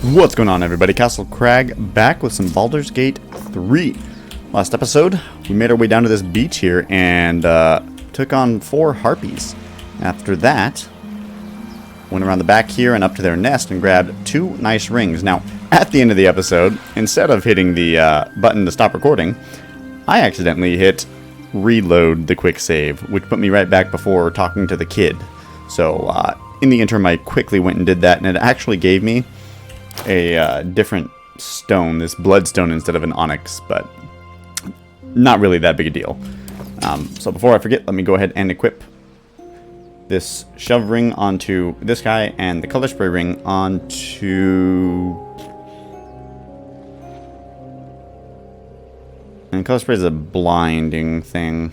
What's going on, everybody? Castle Crag back with some Baldur's Gate 3. Last episode, we made our way down to this beach here and took on 4 harpies. After that, went around the back here and up to their nest and grabbed 2 nice rings. Now, at the end of the episode, instead of hitting the button to stop recording, I accidentally hit reload the quick save, which put me right back before talking to the kid. So, in the interim, I quickly went and did that, and it actually gave me a different stone, this bloodstone instead of an onyx, but not really that big a deal. So before I forget, let me go ahead and equip this shove ring onto this guy and the color spray ring onto... And color spray is a blinding thing.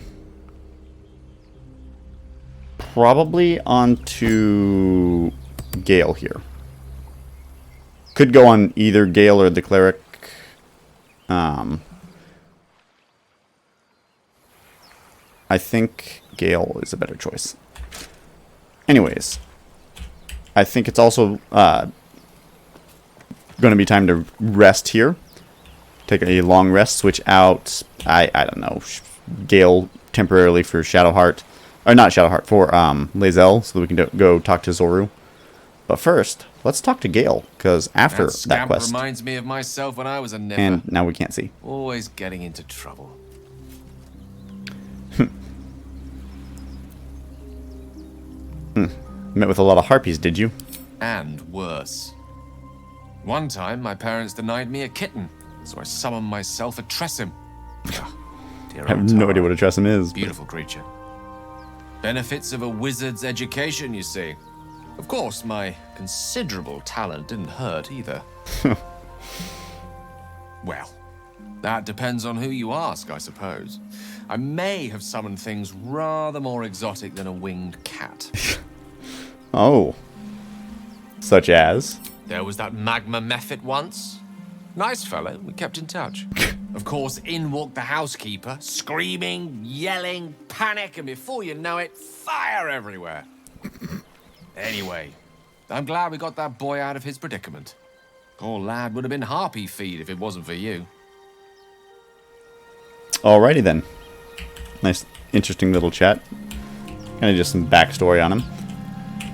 Probably onto Gale here. Could go on either Gale or the cleric. I think Gale is a better choice. Anyways, I think it's also going to be time to rest here. Take a long rest, switch out, I don't know, Gale temporarily for Shadowheart. Or not Shadowheart, for Lae'zel, so that we can go talk to Zorru. But first, let's talk to Gale, because after that quest... reminds me of myself when I was a nipper. And now we can't see. Always getting into trouble. Met with a lot of harpies, did you? And worse. One time, my parents denied me a kitten, so I summoned myself a Tressim. I have no idea what a Tressim is. Beautiful creature. Benefits of a wizard's education, you see. Of course, my considerable talent didn't hurt either. Well, that depends on who you ask, I suppose. I may have summoned things rather more exotic than a winged cat. Oh. Such as? There was that magma mephit once. Nice fellow, we kept in touch. Of course, in walked the housekeeper, screaming, yelling, panic, and before you know it, fire everywhere. Anyway, I'm glad we got that boy out of his predicament. Poor lad would have been harpy feed if it wasn't for you. Alrighty then. Nice, interesting little chat. Kind of just some backstory on him.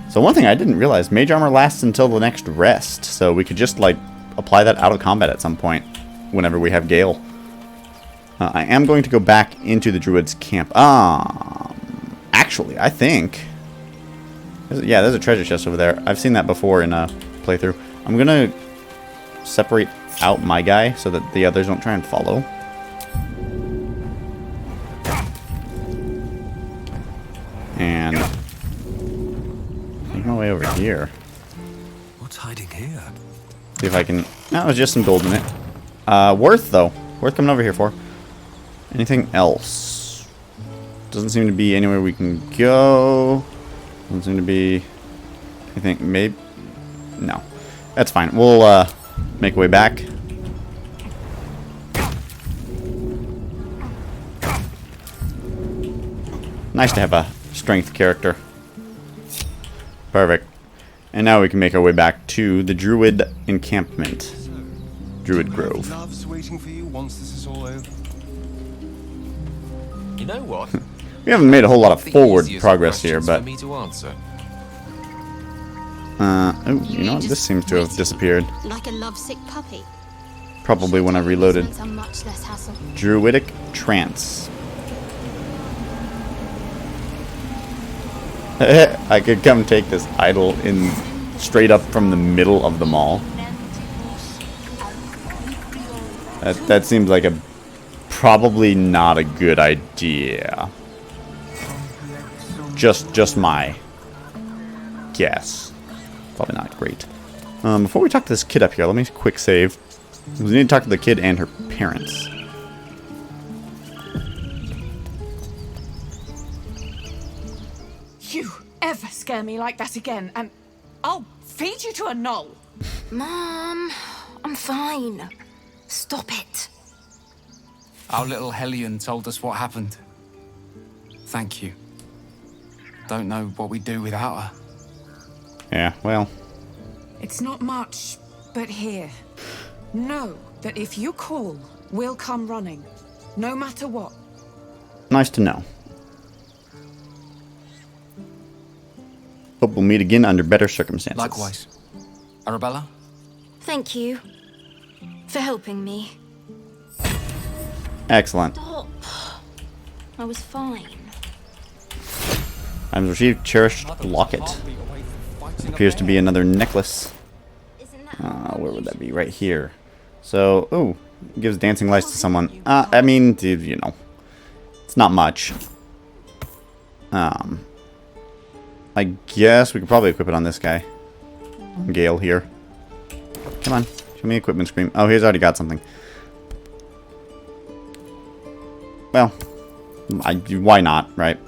So one thing I didn't realize, mage armor lasts until the next rest. So we could just, like, apply that out of combat at some point whenever we have Gale. I am going to go back into the druid's camp. Actually, I think... Yeah, there's a treasure chest over there. I've seen that before in a playthrough. I'm going to separate out my guy so that the others don't try and follow. And make my way over here. What's hiding here? See if I can... No, there's just some gold in it. Worth, though. Worth coming over here for. Anything else? Doesn't seem to be anywhere we can go. Doesn't seem to be anything. Maybe. No. That's fine. We'll make our way back. Nice to have a strength character. Perfect. And now we can make our way back to the Druid encampment. Druid Grove. Love's waiting for you once this is all over. You know what? We haven't made a whole lot of forward progress here, but... For me to answer. Oh, you know what? This seems to have disappeared. Like a lovesick puppy. Probably when I reloaded. Much less hassle. Druidic Trance. I could come take this idol in straight up from the middle of the mall. That seems like a probably not a good idea. Just my guess. Probably not great. Before we talk to this kid up here, let me quick save. We need to talk to the kid and her parents. You ever scare me like that again, and I'll feed you to a knoll. Mom, I'm fine. Stop it. Our little Hellion told us what happened. Thank you. Don't know what we'd do without her. Yeah, well. It's not much, But here, know that if you call, we'll come running, no matter what. Nice to know. Hope we'll meet again under better circumstances. Likewise. Arabella? Thank you for helping me. Excellent. Stop. I was fine. Items received. Cherished locket. Appears to be another necklace. Isn't that Where would that be? Right here. So, ooh, gives dancing lights to someone. I mean, dude, you know, it's not much. I guess we could probably equip it on this guy. Gale here. Come on, show me equipment screen. Oh, he's already got something. Well, why not, right?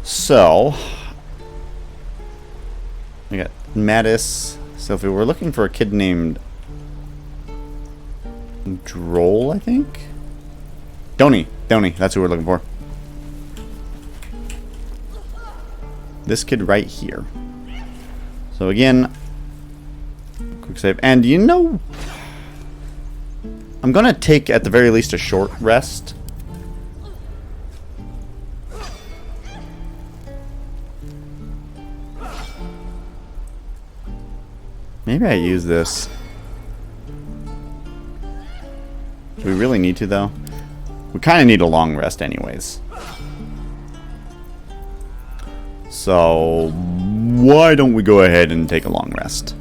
So, we got Mattis. So if we were looking for a kid named Droll, I think? Donnie, that's who we're looking for. This kid right here. So again, quick save. And you know, I'm gonna take at the very least a short rest. Maybe I use this. Do we really need to, though? We kind of need a long rest anyways. So, why don't we go ahead and take a long rest?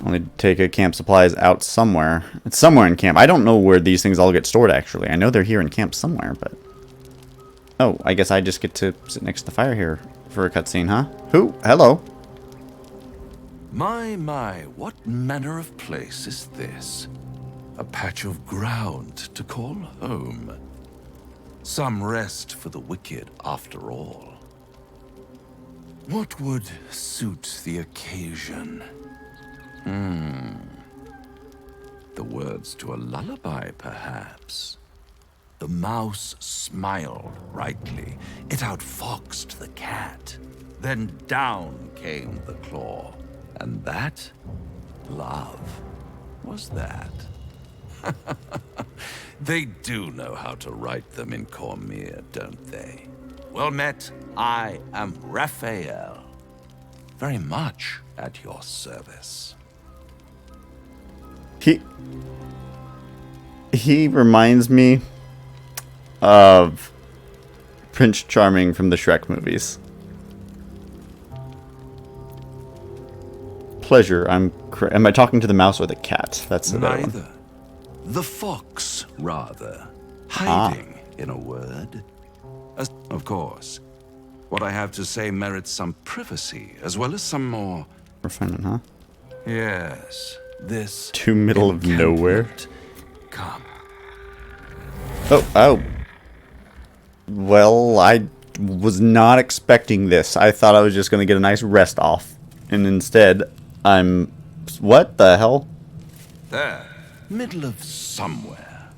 I'll need to take a camp supplies out somewhere. It's somewhere in camp. I don't know where these things all get stored, actually. I know they're here in camp somewhere, but... Oh, I guess I just get to sit next to the fire here for a cutscene, huh? Who? Hello. My, what manner of place is this? A patch of ground to call home. Some rest for the wicked, after all. What would suit the occasion? The words to a lullaby, perhaps. The mouse smiled brightly. It outfoxed the cat. Then down came the claw. And that, love, was that. They do know how to write them in Cormier, don't they? Well met, I am Raphael. Very much at your service. He reminds me of Prince Charming from the Shrek movies. Pleasure. Am I talking to the mouse or the cat? That's the better one. Neither. The fox, rather. Hiding, in a word. Of course. What I have to say merits some privacy, as well as some more... Refinement, huh? Yes, this... To middle of nowhere. encampment. Come. Oh. Well, I was not expecting this. I thought I was just going to get a nice rest off. And instead, I'm... What the hell? There. Middle of somewhere.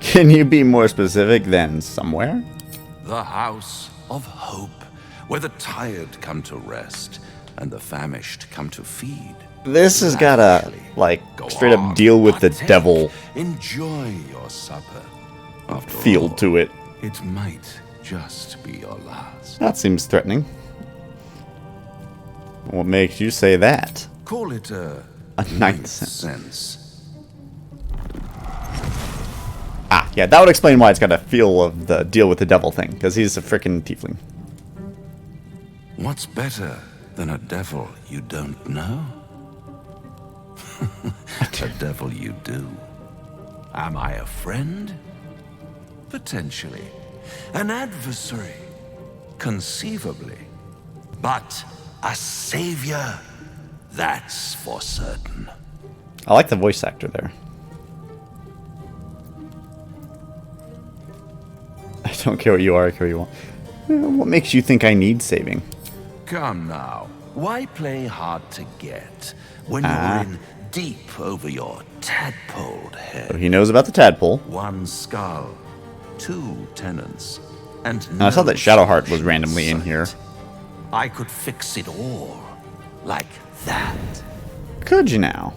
Can you be more specific than somewhere? The House of Hope, where the tired come to rest, and the famished come to feed. This has got a, like, Go straight up on, deal with the partake. devil Enjoy your supper. After feel all, to it. It might just be your last. That seems threatening. What makes you say that? Call it a ninth sense. Ah, yeah, that would explain why it's got a feel of the deal with the devil thing, because he's a frickin' tiefling. What's better than a devil you don't know? A devil you do. Am I a friend? Potentially. An adversary? Conceivably. But a savior? That's for certain. I like the voice actor there. I don't care what you are, I care what you want. What makes you think I need saving? Come now. Why play hard to get when you're in deep over your tadpoled head? So he knows about the tadpole. One skull, 2 tenants. And I saw no that Shadowheart was such randomly in sight. here. I could fix it all. Like that. Could you now?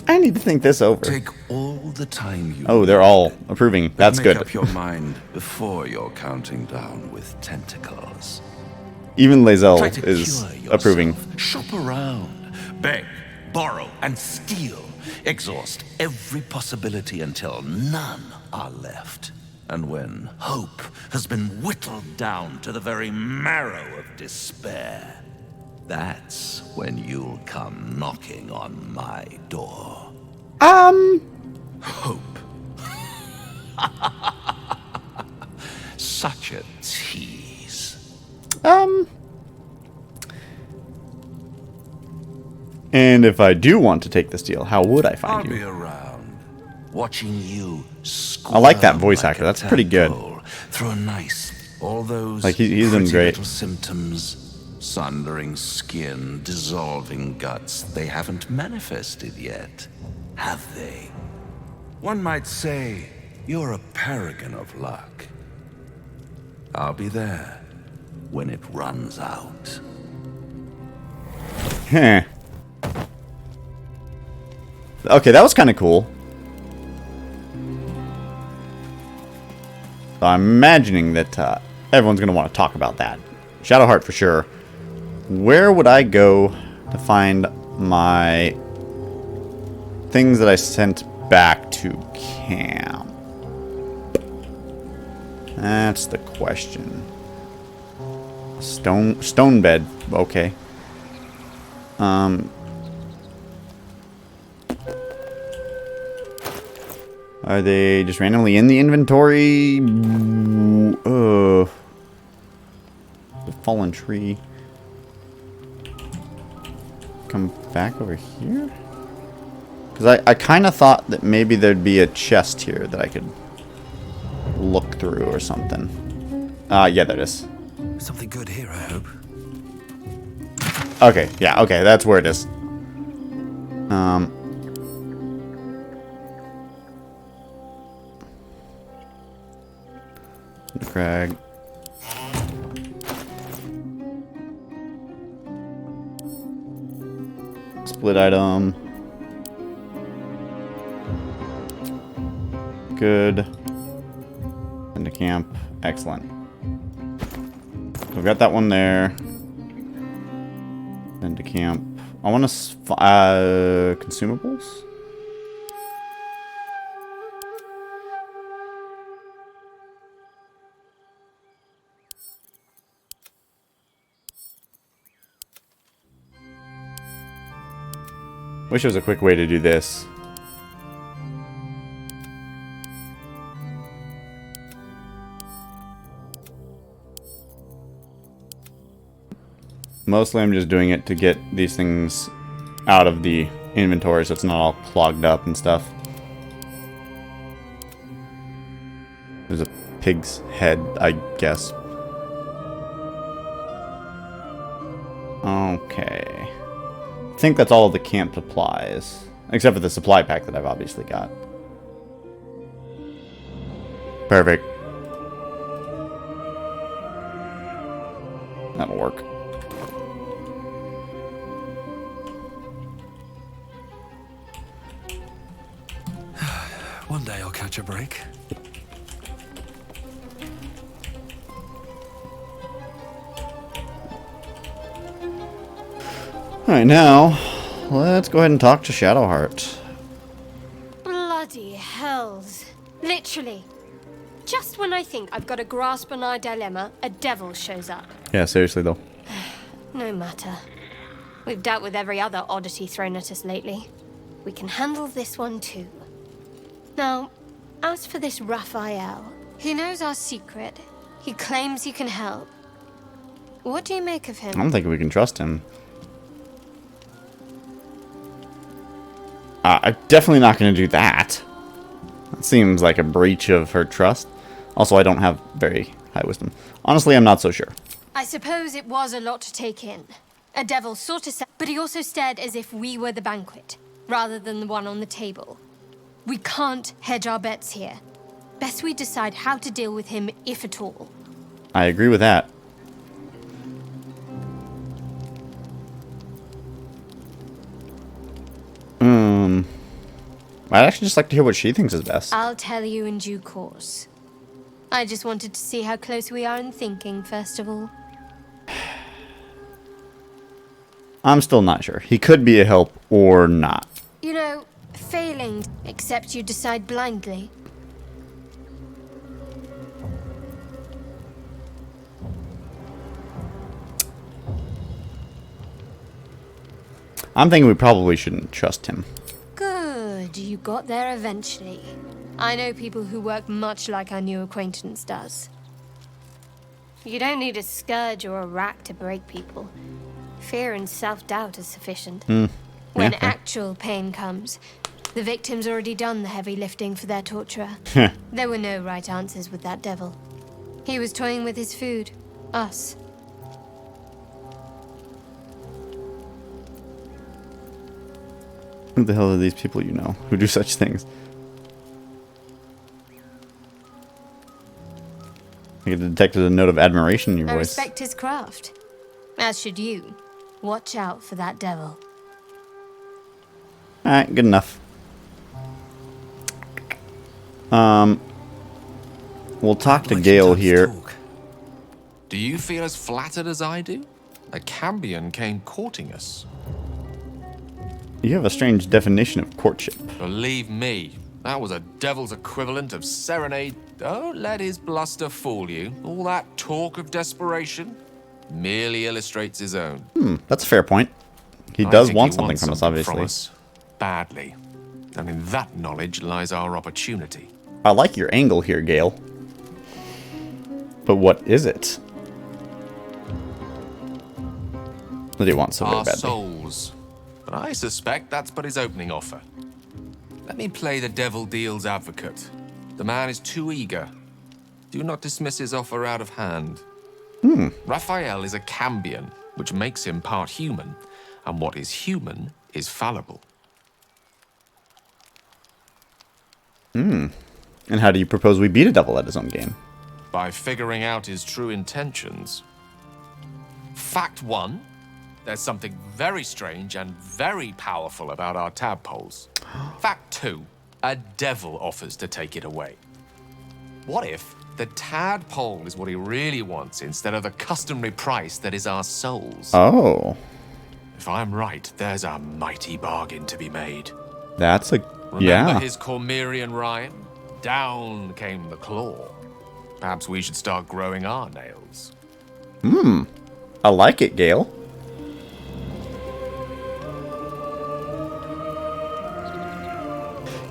I need to think this over. Take all the time you Oh, they're all approving. That's Make good. up your mind before you're counting down with tentacles. Even Try Lae'zel to is cure yourself. approving. Shop around, beg, borrow, and steal. Exhaust every possibility until none are left. And when hope has been whittled down to the very marrow of despair, that's when you'll come knocking on my door. Hope. Such a tease. And if I do want to take this deal, how would I I'll find be you? around, watching you. I like that squirm voice like actor. a That's pretty good. tadpole Through a nice, all those Like, he's doing pretty great. little symptoms, sundering skin, dissolving guts. They haven't manifested yet, have they? One might say you're a paragon of luck. I'll be there when it runs out. Heh. Okay, that was kind of cool. So I'm imagining that everyone's going to want to talk about that. Shadowheart for sure. Where would I go to find my things that I sent back to camp? That's the question. Stone bed. Okay. Are they just randomly in the inventory? The fallen tree. Come back over here? Because I kind of thought that maybe there'd be a chest here that I could look through or something. Yeah, there it is. Something good here, I hope. Okay, yeah, okay, that's where it is. The crag. Split item. Good. Into camp. Excellent. So we've got that one there. Into camp. I want to consumables. Wish there was a quick way to do this. Mostly I'm just doing it to get these things out of the inventory so it's not all clogged up and stuff. There's a pig's head, I guess. Okay. I think that's all of the camp supplies. Except for the supply pack that I've obviously got. Perfect. That'll work. One day I'll catch a break. Alright, now, let's go ahead and talk to Shadowheart. Bloody hells. Literally. Just when I think I've got a grasp on our dilemma, a devil shows up. Yeah, seriously though. No matter. We've dealt with every other oddity thrown at us lately. We can handle this one too. Now, as for this Raphael, he knows our secret. He claims he can help. What do you make of I him? don't think we can trust him. I'm definitely not going to do that. That seems like a breach of her trust. Also, I don't have very high wisdom. Honestly, I'm not so sure. I suppose it was a lot to take in. A devil sort of but he also stared as if we were the banquet, rather than the one on the table. We can't hedge our bets here. Best we decide how to deal with him, if at all. I agree with that. I'd actually just like to hear what she thinks is best. I'll tell you in due course. I just wanted to see how close we are in thinking, first of all. I'm still not sure. He could be a help or not. You know, failing, except you decide blindly. I'm thinking we probably shouldn't trust him. Good, you got there eventually. I know people who work much like our new acquaintance does. You don't need a scourge or a rack to break people. Fear and self-doubt is sufficient. When actual pain comes, the victim's already done the heavy lifting for their torturer. There were no right answers with that devil. He was toying with his food. Us. Who the hell are these people you know who do such things? I detected a note of admiration in your I voice. respect his craft. As should you. Watch out for that devil. Alright, good enough. We'll talk to Gale here. Do you feel as flattered as I do? A Cambion came courting us. You have a strange definition of courtship. Believe me, that was a devil's equivalent of serenade. Don't let his bluster fool you. All that talk of desperation merely illustrates his own. That's a fair point. He I does think want he something wants from us, something obviously. from us, badly. And in that knowledge lies our opportunity. I like your angle here, Gale. But what is it that he wants so very Our badly? souls. But I suspect that's but his opening offer. Let me play the devil deal's advocate. The man is too eager. Do not dismiss his offer out of hand. Raphael is a Cambion, which makes him part human, and what is human is fallible. And how do you propose we beat a devil at his own game? By figuring out his true intentions. Fact 1, there's something very strange and very powerful about our tadpoles. Fact 2, a devil offers to take it away. What if the tadpole is what he really wants instead of the customary price that is our souls? Oh, If I'm right, there's a mighty bargain to be made. that's a... Remember yeah. his Cormyrean rhyme? Down came the claw. Perhaps we should start growing our nails. I like it, Gale.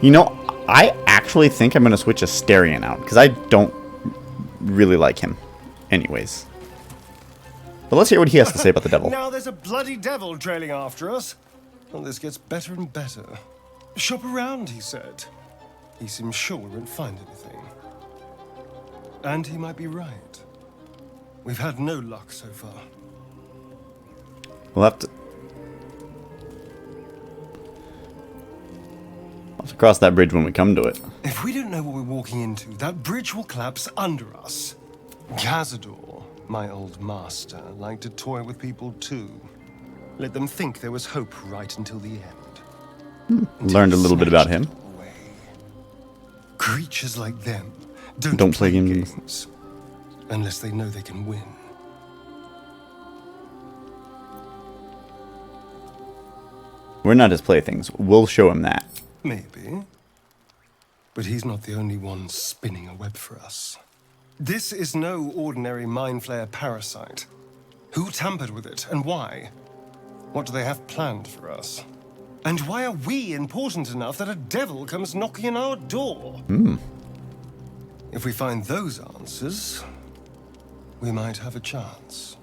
You know, I actually think I'm going to switch Asterion out, because I don't really like him anyways. But let's hear what he has to say about the devil. Now there's a bloody devil trailing after us. Well, this gets better and better. Shop around, he said. He seems sure we won't find anything. And he might be right. We've had no luck so far. We'll have to cross that bridge when we come to it. If we don't know what we're walking into, that bridge will collapse under us. Cazador, my old master, liked to toy with people too. Let them think there was hope right until the end. Learned a little bit about him. Away. Creatures like them Don't play games. unless they know they can win. We're not his playthings. We'll show him that. Maybe. But he's not the only one spinning a web for us. This is no ordinary mind flayer parasite. Who tampered with it, and why? What do they have planned for us? And why are we important enough that a devil comes knocking on our door? If we find those answers, we might have a chance.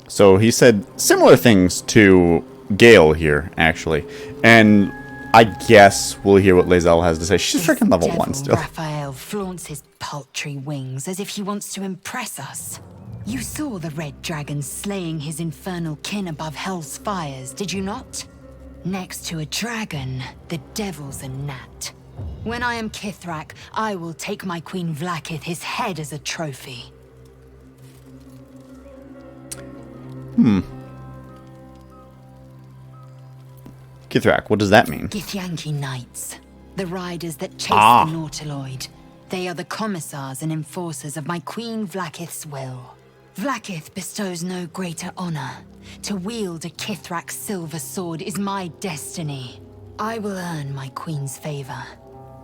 So he said similar things to Gale here, actually. And I guess we'll hear what Lae'zel has to say. She's freaking level 1 still. Raphael flaunts his paltry wings as if he wants to impress us. You saw the red dragon slaying his infernal kin above hell's fires, did you not? Next to a dragon, the devil's a gnat. When I am Kithrak, I will take my Queen Vlaakith his head as a trophy. Kithrak, what does that mean? Githyanki Knights, the riders that chase Ah. the Nautiloid. They are the commissars and enforcers of my Queen Vlaakith's will. Vlaakith bestows no greater honor. To wield a Kithrak silver sword is my destiny. I will earn my queen's favor,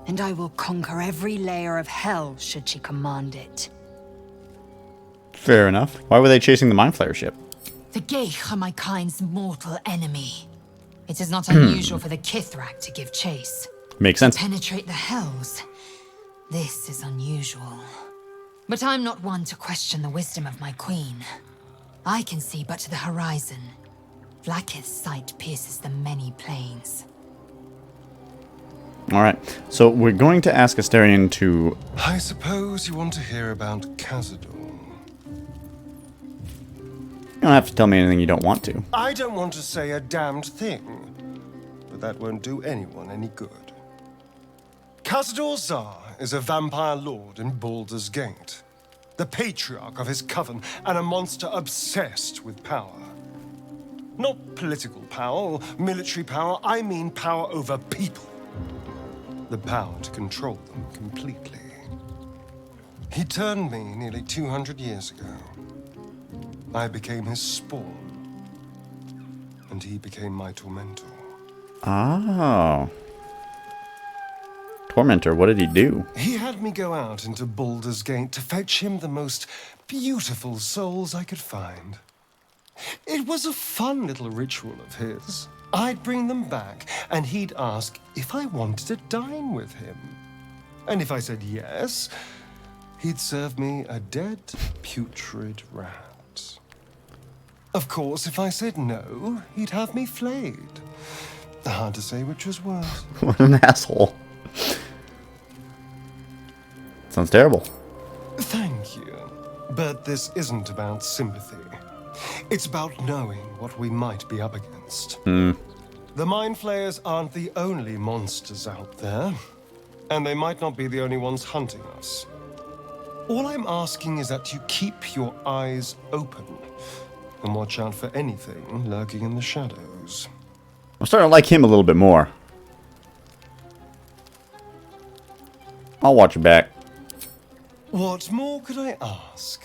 and I will conquer every layer of hell should she command it. Fair enough. Why were they chasing the Mind Flayer ship? The Geich are my kind's mortal enemy. It is not unusual for the Kithrak to give chase. Makes sense. Penetrate the hells. This is unusual. But I'm not one to question the wisdom of my queen. I can see but to the horizon. Vlaakith's sight pierces the many planes. Alright, so we're going to ask Astarion to... I suppose you want to hear about Cazador. You don't have to tell me anything you don't want to. I don't want to say a damned thing, but that won't do anyone any good. Cazador Zar is a vampire lord in Baldur's Gate, the patriarch of his coven, and a monster obsessed with power. Not political power or military power, I mean power over people. The power to control them completely. He turned me nearly 200 years ago. I became his spawn, and he became my tormentor. Oh. Tormentor, what did he do? He had me go out into Baldur's Gate to fetch him the most beautiful souls I could find. It was a fun little ritual of his. I'd bring them back, and he'd ask if I wanted to dine with him. And if I said yes, he'd serve me a dead, putrid rat. Of course, if I said no, he'd have me flayed. Hard to say which was worse. What an asshole. Sounds terrible. Thank you. But this isn't about sympathy. It's about knowing what we might be up against. The Mind Flayers aren't the only monsters out there, and they might not be the only ones hunting us. All I'm asking is that you keep your eyes open and watch out for anything lurking in the shadows. I'm starting to like him a little bit more. I'll watch your back. What more could I ask?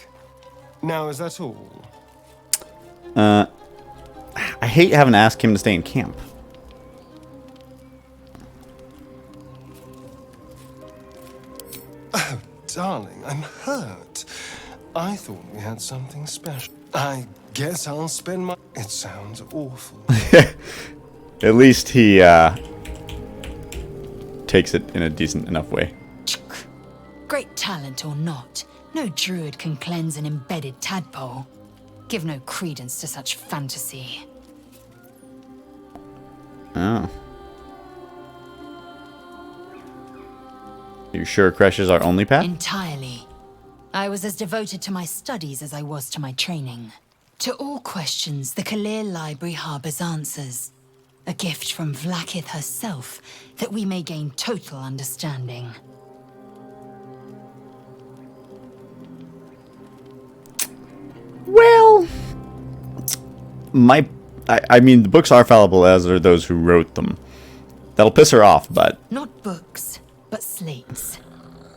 Now, is that all? I hate having to ask him to stay in camp. Oh, darling, I'm hurt. I thought we had something special. I guess I'll spend my... It sounds awful. At least he takes it in a decent enough way. Great talent or not, no druid can cleanse an embedded tadpole. Give no credence to such fantasy. Oh. You sure Kresh is our only path? Entirely. I was as devoted to my studies as I was to my training. To all questions, the Kalir Library harbors answers. A gift from Vlaakith herself, that we may gain total understanding. Well, I mean, the books are fallible, as are those who wrote them. That'll piss her off, but... Not books, but slates.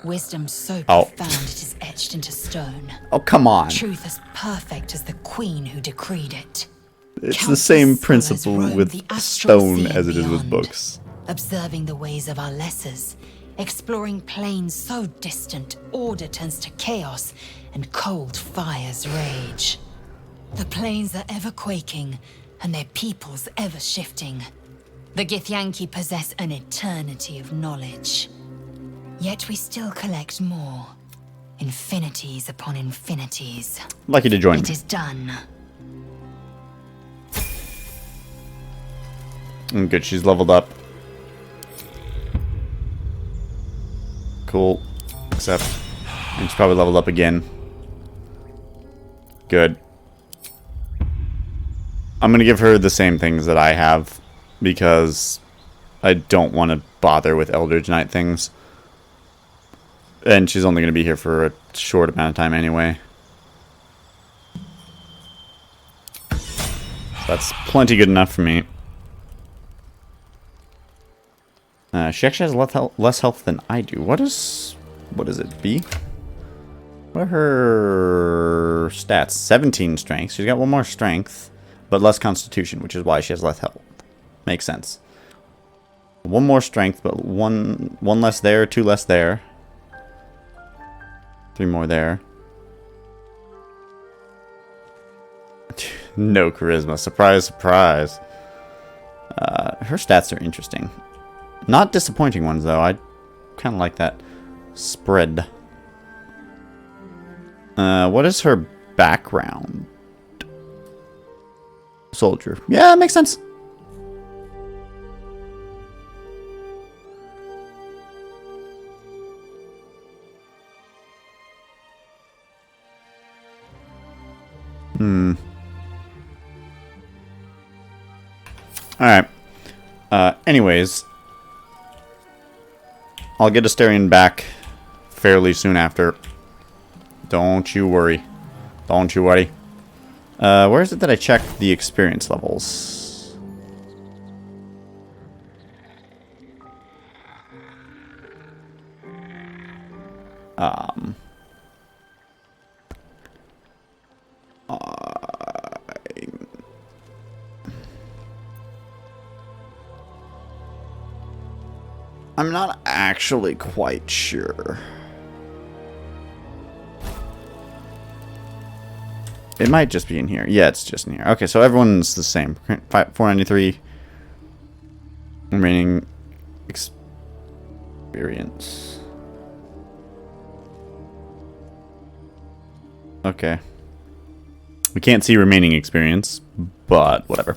Wisdom so Oh. profound it is etched into stone. Oh, come on. Truth as perfect as the queen who decreed it. It's the Countless same scholars principle roam with the astral stone sea as it is with beyond, books. observing the ways of our lessers, exploring planes so distant, order turns to chaos, and cold fires rage. The planes are ever quaking, and their peoples ever shifting. The Githyanki possess an eternity of knowledge. Yet we still collect more. Infinities upon infinities. Lucky to join It me. is done. Good, she's leveled up. Cool. Except, and she's probably leveled up again. Good. I'm gonna give her the same things that I have, because I don't want to bother with Eldritch Knight things. And she's only gonna be here for a short amount of time anyway. So that's plenty good enough for me. She actually has less health than I do. What is it, B? What are her stats? 17 strength. She's got one more strength, but less constitution, which is why she has less health. Makes sense. One more strength, but one less there, 2 less there. 3 more there. No charisma. Surprise, surprise. Her stats are interesting. Not disappointing ones, though. I kind of like that spread. What is her background? Soldier. Yeah, that makes sense. Alright. Anyways. I'll get Asterion back fairly soon after. Don't you worry. Don't you worry. Where is it that I checked the experience levels? I'm not actually quite sure. It might just be in here. Yeah, it's just in here. Okay, so everyone's the same. 493 remaining experience. Okay. We can't see remaining experience, but whatever.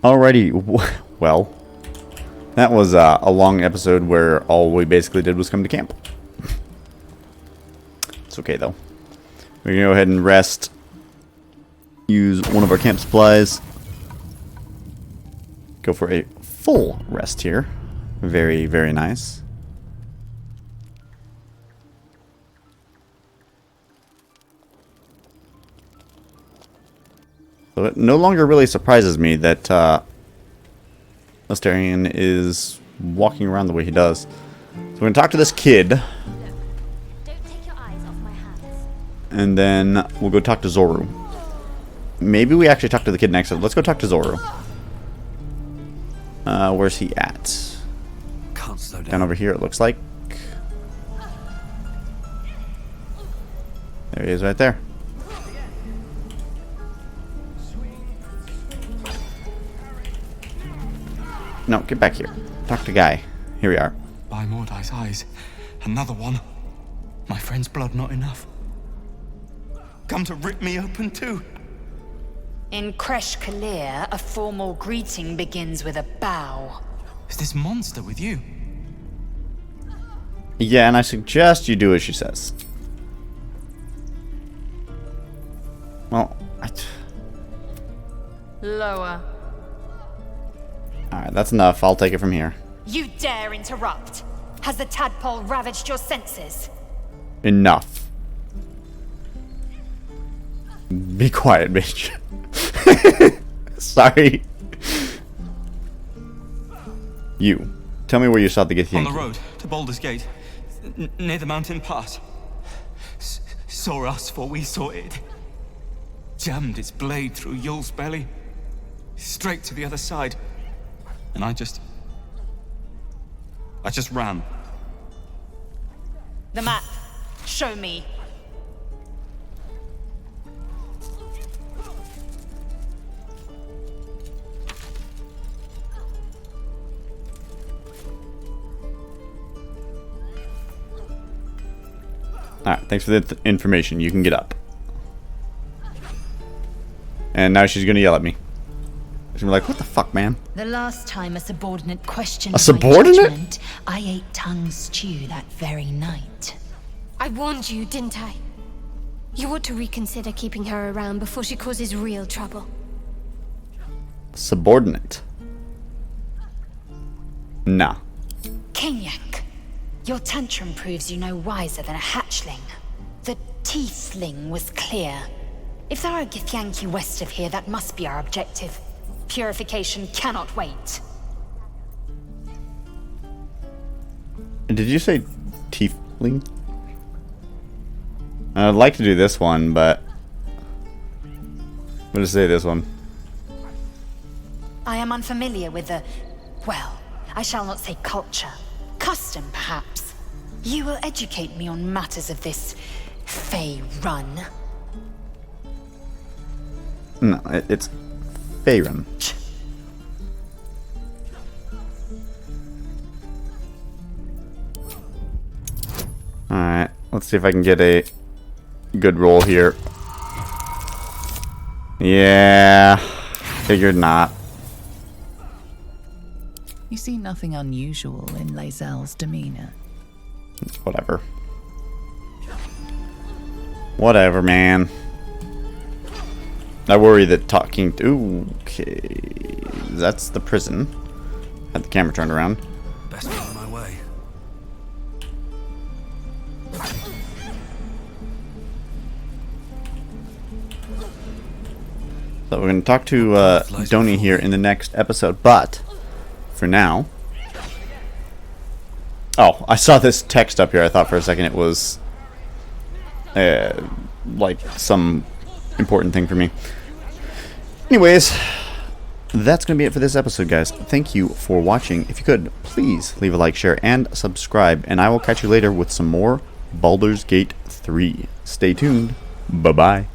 Alrighty. Well, that was a long episode where all we basically did was come to camp. It's okay, though. We're going to go ahead and rest. Use one of our camp supplies. Go for a full rest here. Very, very nice. So it no longer really surprises me that Asterion is walking around the way he does. So we're going to talk to this kid. Don't take your eyes off my hands. And then we'll go talk to Zoru. Maybe we actually talk to the kid next. Let's go talk to Zoru. Where's he at? Can't slow down. Down over here, it looks like. There he is right there. No, get back here. Talk to Guy. Here we are. By Mordai's eyes. Another one. My friend's blood not enough. Come to rip me open too. In Kresh Kalir, a formal greeting begins with a bow. Is this monster with you? Yeah, and I suggest you do as she says. Well, Lower. alright, that's enough. I'll take it from here. You dare interrupt? Has the tadpole ravaged your senses? Enough. Be quiet, bitch. Sorry. You. Tell me where you saw the Githyanki. On the road to Baldur's Gate, near the mountain pass. Saw us, for we saw it. Jammed its blade through Yul's belly, straight to the other side. And I just ran. The map. Show me. Alright, thanks for the information. You can get up. And now she's gonna yell at me. She's gonna be like, what the fuck, man? The last time a subordinate questioned A subordinate? my judgment, I ate tongue stew that very night. I warned you, didn't I? You ought to reconsider keeping her around before she causes real trouble. Subordinate. Nah. Kinyak, your tantrum proves you no wiser than a hatchling. The Tiefling was clear. If there are Githyanki west of here, that must be our objective. Purification cannot wait. Did you say tiefling? I'd like to do this one, but I'm gonna say this one. I am unfamiliar with the, well, I shall not say culture. Custom, perhaps. You will educate me on matters of this Fey run. No, it's Faerun. Alright, let's see if I can get a good roll here. Yeah, figured not. You see nothing unusual in Lae'zel's demeanor. Whatever. Whatever, man. I worry that talking to... Ooh, okay. That's the prison. Had the camera turned around. Best be on my way. So we're going to talk to Doni here in the next episode, but for now... Oh, I saw this text up here. I thought for a second it was like some important thing for me. Anyways, that's going to be it for this episode, guys. Thank you for watching. If you could, please leave a like, share, and subscribe, and I will catch you later with some more Baldur's Gate 3. Stay tuned. Bye-bye.